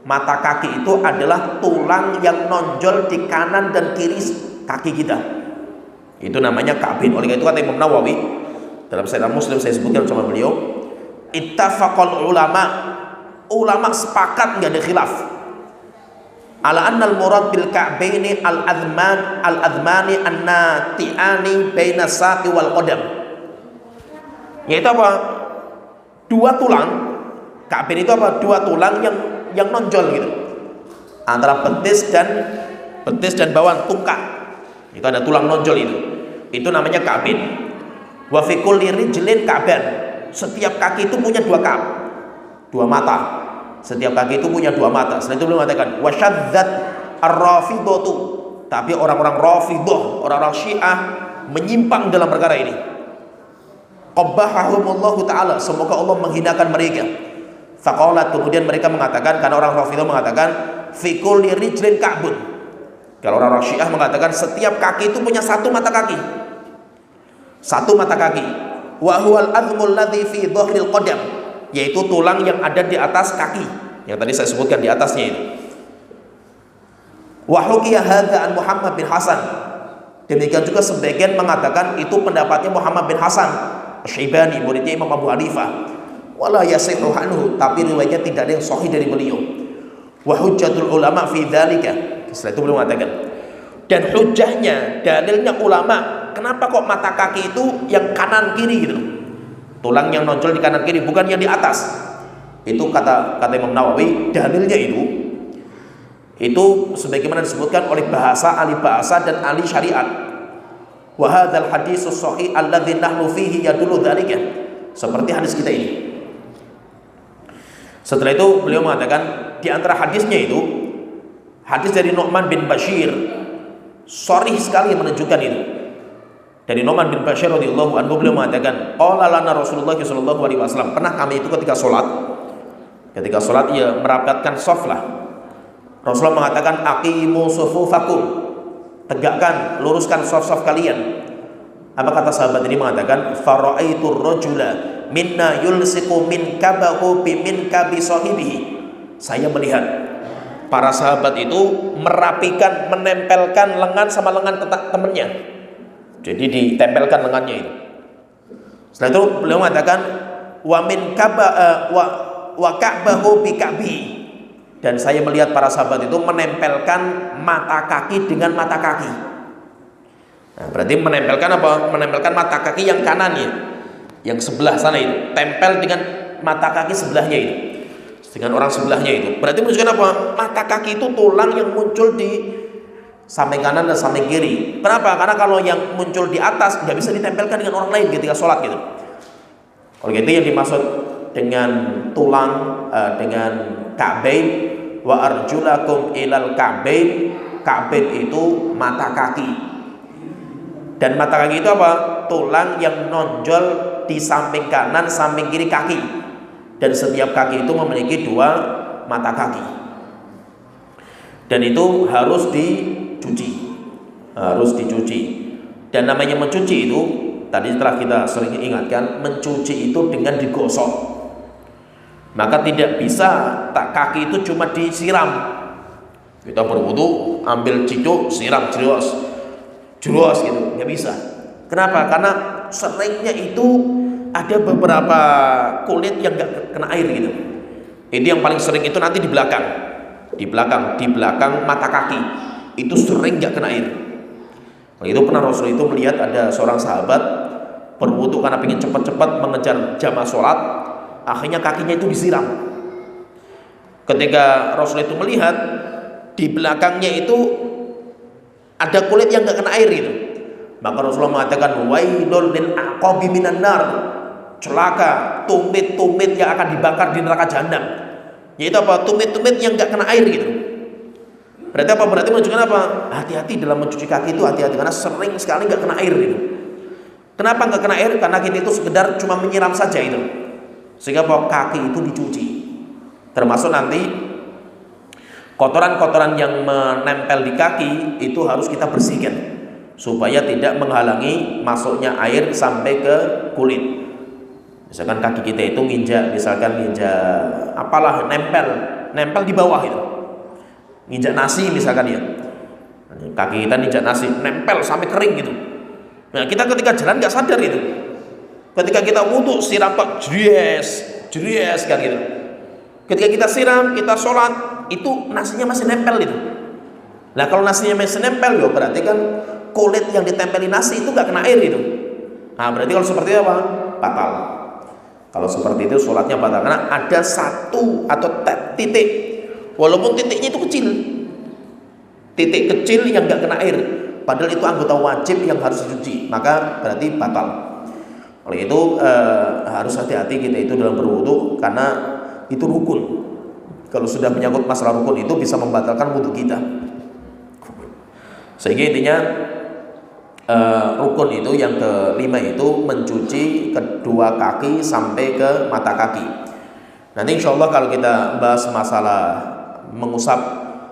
mata kaki itu adalah tulang yang nonjol di kanan dan kiri kaki kita. Itu namanya ka'bain. Oleh itu kata Imam Nawawi dalam Sahih Muslim, saya sebutkan sama beliau, ittafaqal ulama sepakat, enggak ada khilaf, ala annal murad bil ka'baini al admani an-nati'ani baina saqi wal qadam. Yaitu apa? Dua tulang. Ka'bain itu apa? Dua tulang yang nonjol gitu. Antara betis dan bawah tungkak. Itu ada tulang nonjol itu. Itu namanya ka'bain. Wa fi kulli rijlin ka'ban. Setiap kaki itu punya dua ka'b. Dua mata. Setiap kaki itu punya dua mata. Setelah itu beliau mengatakan wasyadzat ar-rafidhatu. Tapi orang-orang Rafidhah, orang-orang Syiah menyimpang dalam perkara ini. Qabbahahumullahu taala, semoga Allah menghinakan mereka. Faqalat, kemudian mereka mengatakan, karena orang Rafidhah mengatakan fi kulli rijlin ka'bun. Kalau orang-orang Syiah mengatakan setiap kaki itu punya satu mata kaki. Satu mata kaki. Wa huwal azmul ladzi fi dhahril qadam, yaitu tulang yang ada di atas kaki. yang tadi saya sebutkan di atasnya itu. Wa hukiya hadza an Muhammad bin Hasan. Demikian juga sebagian mengatakan itu pendapatnya Muhammad bin Hasan Asy-Syaibani, muridnya Imam Abu Hanifah. Wala yasihhu anhu, tapi riwayatnya tidak ada yang sahih dari beliau. Wa hujjatul ulama fi dzalika. Setelah itu beliau mengatakan, dan hujjahnya, dalilnya ulama, kenapa kok mata kaki itu yang kanan kiri gitu, tulang yang nonjol di kanan kiri, bukan yang di atas. Itu kata Imam Nawawi, dalilnya itu sebagaimana disebutkan oleh bahasa, ahli bahasa dan ahli syariat. Wa hadzal haditsus shahih alladzi nahnu fihi yadullu dzalika. Seperti hadis kita ini. Setelah itu beliau mengatakan di antara hadisnya itu hadis dari Nu'man bin Bashir, sharih sekali menunjukkan itu. Dari Nu'man bin Bashir radhiyallahu anhu, beliau mengatakan, qala lana Rasulullah sallallahu alaihi wasallam, pernah kami itu ketika salat ia merapatkan shaf lah. Rasulullah mengatakan, aqimu sufufakum, tegakkan, luruskan shaf-shaf kalian. Apa kata sahabat ini? Mengatakan, fara'aitu rajula minna yulsiqu min kabahu bi min kabi sahibihi. Saya melihat para sahabat itu merapikan, menempelkan lengan sama lengan temannya. Jadi ditempelkan lengannya itu. Setelah itu beliau mengatakan, wa min wa ka'bahu bi ka'bi. Dan saya melihat para sahabat itu menempelkan mata kaki dengan mata kaki. Nah, berarti menempelkan apa? Menempelkan mata kaki yang kanannya, yang sebelah sana itu, tempel dengan mata kaki sebelahnya itu, dengan orang sebelahnya itu. Berarti menunjukkan apa? Mata kaki itu tulang yang muncul di samping kanan dan samping kiri. Kenapa? Karena kalau yang muncul di atas nggak bisa ditempelkan dengan orang lain ketika sholat gitu. Kalau gitu yang dimaksud dengan tulang dengan ka'bain, wa arjulakum ilal ka'bain. Ka'bain itu mata kaki. Dan mata kaki itu apa? Tulang yang nonjol di samping kanan, samping kiri kaki. Dan setiap kaki itu memiliki 2 mata kaki. Dan itu harus dicuci. Dan namanya mencuci itu, tadi setelah kita sering ingatkan, mencuci itu dengan digosok. Maka tidak bisa kaki itu cuma disiram. Kita berwudu, ambil cicuk, siram jeros gitu, nggak bisa. Kenapa? Karena seringnya itu ada beberapa kulit yang nggak kena air gitu. Ini yang paling sering itu nanti di belakang mata kaki itu sering nggak kena air. Itu pernah Rasul itu melihat ada seorang sahabat berwudu karena ingin cepat-cepat mengejar jamaah sholat, akhirnya kakinya itu disiram. Ketika Rasul itu melihat di belakangnya itu ada kulit yang nggak kena air itu, maka Rasulullah mengatakan, wailul lil aqabi minan nar, celaka tumit-tumit yang akan dibakar di neraka jahanam. Yaitu apa? Tumit-tumit yang nggak kena air gitu. Berarti apa? Berarti menunjukkan apa? Hati-hati dalam mencuci kaki itu, hati-hati karena sering sekali nggak kena air gitu. Kenapa nggak kena air? Karena kita itu sekedar cuma menyiram saja itu, sehingga apa? Kaki itu dicuci. Termasuk nanti kotoran-kotoran yang menempel di kaki itu harus kita bersihkan supaya tidak menghalangi masuknya air sampai ke kulit. Misalkan kaki kita itu nginjak apalah, nempel di bawah itu, nginjak nasi misalkan ya, kaki kita nginjak nasi nempel sampai kering gitu. Nah kita ketika jalan nggak sadar itu, ketika kita wudu siram pak jries kan gitu. Ketika kita siram, kita sholat, itu nasinya masih nempel itu. Nah kalau nasinya masih nempel, ya berarti kan kulit yang ditempeli nasi itu nggak kena air itu. Nah berarti kalau seperti itu apa? Batal. Kalau seperti itu sholatnya batal, karena ada satu atau titik, walaupun titiknya itu kecil, titik kecil yang nggak kena air, padahal itu anggota wajib yang harus dicuci, maka berarti batal. Oleh itu harus hati-hati kita itu dalam berwudu, karena itu rukun. Kalau sudah menyangkut masalah rukun itu bisa membatalkan wudu kita. Sehingga intinya rukun itu yang kelima itu mencuci kedua kaki sampai ke mata kaki. Nanti insya Allah kalau kita bahas masalah mengusap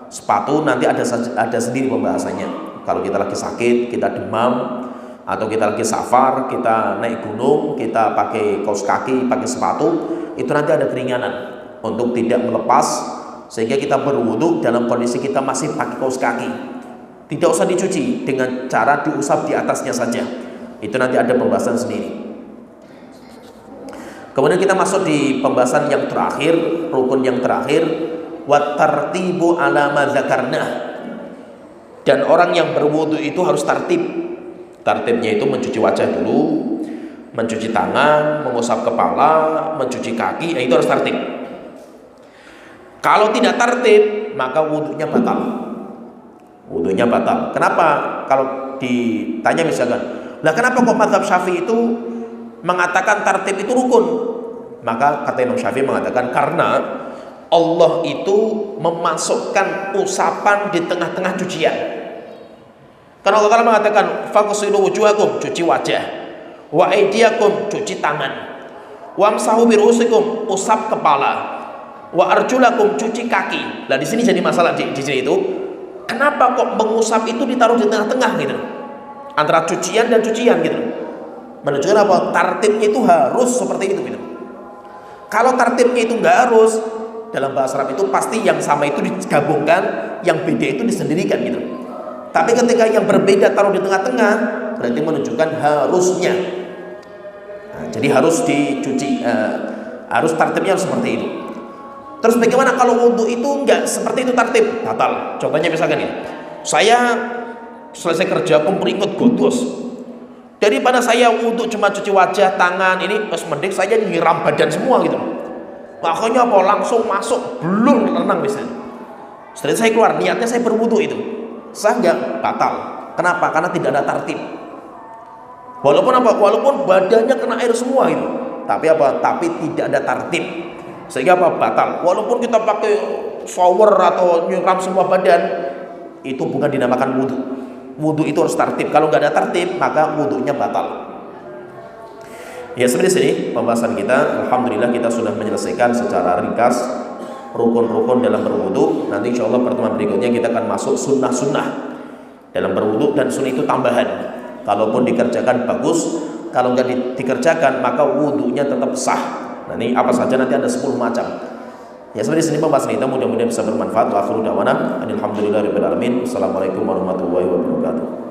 sepatu, nanti ada sendiri pembahasannya. Kalau kita lagi sakit, kita demam, atau kita lagi safar, kita naik gunung, kita pakai kaos kaki, pakai sepatu, itu nanti ada keringanan. untuk tidak melepas, sehingga kita berwudu dalam kondisi kita masih pakai kaos kaki. Tidak usah dicuci, dengan cara diusap di atasnya saja. Itu nanti ada pembahasan sendiri. Kemudian kita masuk di pembahasan yang terakhir, rukun yang terakhir, wa tartibu ala ma dzakarna. Dan orang yang berwudu itu harus tertib. Tertibnya itu mencuci wajah dulu, mencuci tangan, mengusap kepala, mencuci kaki, itu harus tertib. Kalau tidak tertib, maka wudunya batal. Wudunya batal. Kenapa? Kalau ditanya misalkan, lah kenapa kok mazhab Syafi'i itu mengatakan tertib itu rukun? Maka kata Imam Syafi'i mengatakan karena Allah itu memasukkan usapan di tengah-tengah cucian. Karena Allah Ta'ala mengatakan faghsilu wujuhakum, cuci wajah, wa aydiyakum, cuci tangan, wamsahu bi ru'usikum, usap kepala, wa arjulakum, cuci kaki. Nah di sini jadi masalah di sini itu, kenapa kok mengusap itu ditaruh di tengah-tengah gitu? Antara cucian dan cucian gitu. Menunjukkan apa? Tartibnya itu harus seperti itu gitu. Kalau tartibnya itu nggak harus, dalam bahasa Arab itu pasti yang sama itu digabungkan, yang beda itu disendirikan gitu. Tapi ketika yang berbeda taruh di tengah-tengah, berarti menunjukkan harusnya. Nah, jadi harus dicuci, harus tartibnya harus seperti itu. Terus bagaimana kalau wudu itu nggak seperti itu tartib? Batal. Contohnya misalkan ini, saya selesai kerja keringat godus. Daripada saya wudu cuma cuci wajah, tangan, ini pas mending saya nyiram badan semua gitu. Makanya apa? Langsung masuk belum renang misalnya. Setelah saya keluar, niatnya saya berwudu itu. Sah nggak? Batal. Kenapa? Karena tidak ada tartib. Walaupun apa? Walaupun badannya kena air semua itu. Tapi apa? Tapi tidak ada tartib. Sehingga apa? Batal. Walaupun kita pakai shower atau nyiram semua badan, itu bukan dinamakan wudu. Wudu itu harus tartib. Kalau nggak ada tartib, maka wudunya batal. Ya seperti sini pembahasan kita. Alhamdulillah kita sudah menyelesaikan secara ringkas rukun-rukun dalam berwudu. Nanti insya Allah pertemuan berikutnya kita akan masuk sunnah-sunnah dalam berwudu, dan sunnah itu tambahan. Kalaupun dikerjakan bagus, kalau nggak dikerjakan maka wudunya tetap sah. Nah ini apa saja nanti ada 10 macam. Ya seperti sini pembahasan kita, mudah-mudahan bisa bermanfaat. Wa akhiru da'wana alhamdulillahirabbil alamin. Assalamualaikum warahmatullahi wabarakatuh.